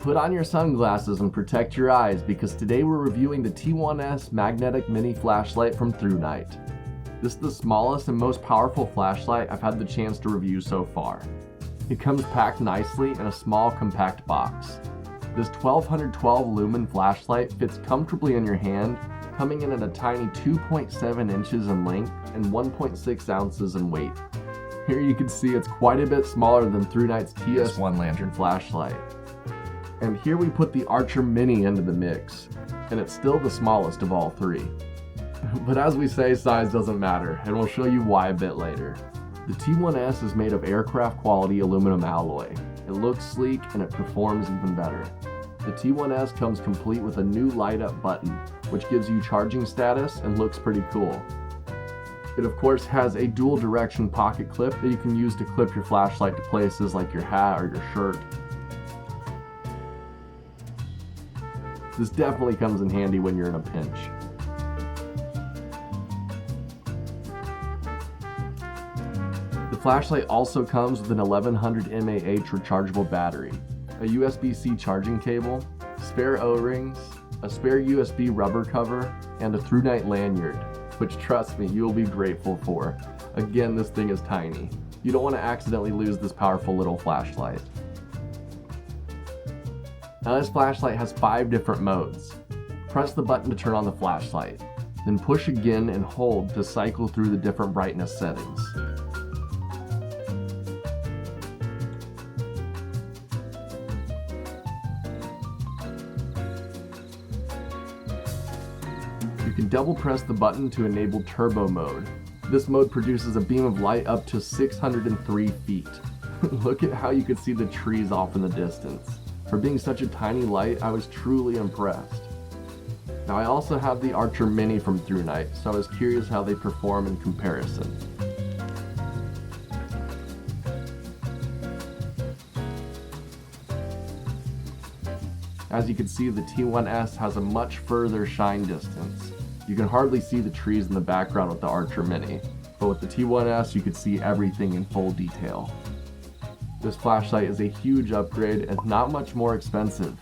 Put on your sunglasses and protect your eyes because today we're reviewing the T1S Magnetic Mini Flashlight from Thrunite. This is the smallest and most powerful flashlight I've had the chance to review so far. It comes packed nicely in a small compact box. This 1212 lumen flashlight fits comfortably in your hand, coming in at a tiny 2.7 inches in length and 1.6 ounces in weight. Here you can see it's quite a bit smaller than Thrunite's TS1 lantern flashlight. And here we put the Archer Mini into the mix, and it's still the smallest of all three. But as we say, size doesn't matter, and we'll show you why a bit later. The T1S is made of aircraft quality aluminum alloy. It looks sleek and it performs even better. The T1S comes complete with a new light up button, which gives you charging status and looks pretty cool. It of course has a dual direction pocket clip that you can use to clip your flashlight to places like your hat or your shirt. This definitely comes in handy when you're in a pinch. The flashlight also comes with an 1100 mAh rechargeable battery, a USB-C charging cable, spare O-rings, a spare USB rubber cover, and a Thrunite lanyard, which trust me, you'll be grateful for. Again, this thing is tiny. You don't want to accidentally lose this powerful little flashlight. Now this flashlight has 5 different modes. Press the button to turn on the flashlight, then push again and hold to cycle through the different brightness settings. You can double press the button to enable turbo mode. This mode produces a beam of light up to 603 feet. Look at how you can see the trees off in the distance. For being such a tiny light, I was truly impressed. Now I also have the Archer Mini from Thrunite, so I was curious how they perform in comparison. As you can see, the T1S has a much further shine distance. You can hardly see the trees in the background with the Archer Mini, but with the T1S you can see everything in full detail. This flashlight is a huge upgrade and not much more expensive.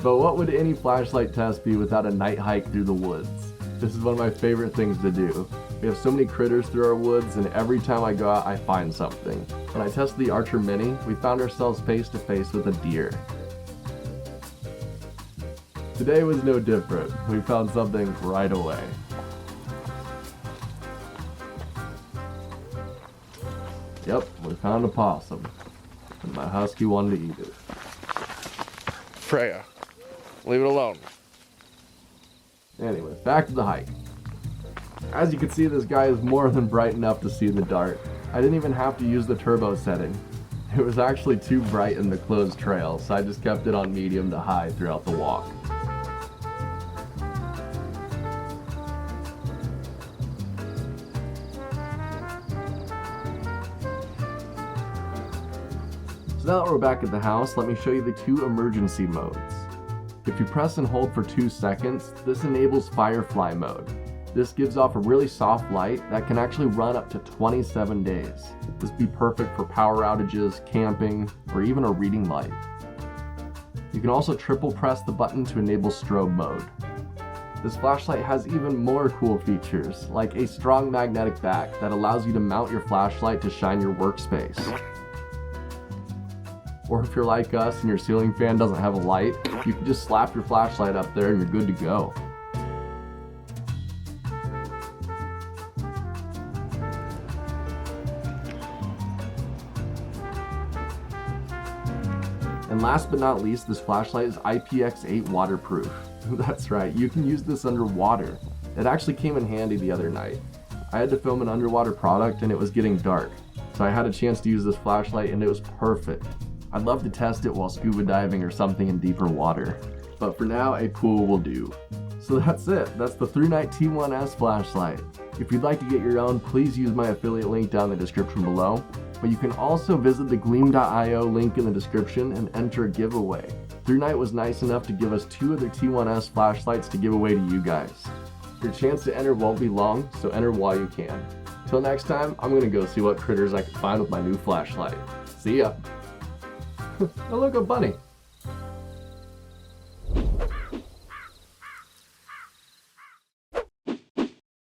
But what would any flashlight test be without a night hike through the woods? This is one of my favorite things to do. We have so many critters through our woods, and every time I go out I find something. When I tested the Archer Mini, we found ourselves face to face with a deer. Today was no different. We found something right away. Yep, we found a possum. And my husky wanted to eat it. Freya, leave it alone. Anyways, back to the hike. As you can see, this guy is more than bright enough to see in the dark. I didn't even have to use the turbo setting. It was actually too bright in the closed trail, so I just kept it on medium to high throughout the walk. So now that we're back at the house, let me show you the 2 emergency modes. If you press and hold for 2 seconds, this enables Firefly mode. This gives off a really soft light that can actually run up to 27 days. This would be perfect for power outages, camping, or even a reading light. You can also triple press the button to enable strobe mode. This flashlight has even more cool features, like a strong magnetic back that allows you to mount your flashlight to shine your workspace. Or if you're like us and your ceiling fan doesn't have a light, you can just slap your flashlight up there and you're good to go. And last but not least, this flashlight is IPX8 waterproof. That's right, you can use this underwater. It actually came in handy the other night. I had to film an underwater product and it was getting dark, so I had a chance to use this flashlight and it was perfect. I'd love to test it while scuba diving or something in deeper water, but for now a pool will do. So that's it, that's the Thrunite T1S flashlight. If you'd like to get your own, please use my affiliate link down in the description below, but you can also visit the gleam.io link in the description and enter a giveaway. Thrunite was nice enough to give us 2 of their T1S flashlights to give away to you guys. Your chance to enter won't be long, so enter while you can. Till next time, I'm gonna go see what critters I can find with my new flashlight. See ya! Oh look, a bunny!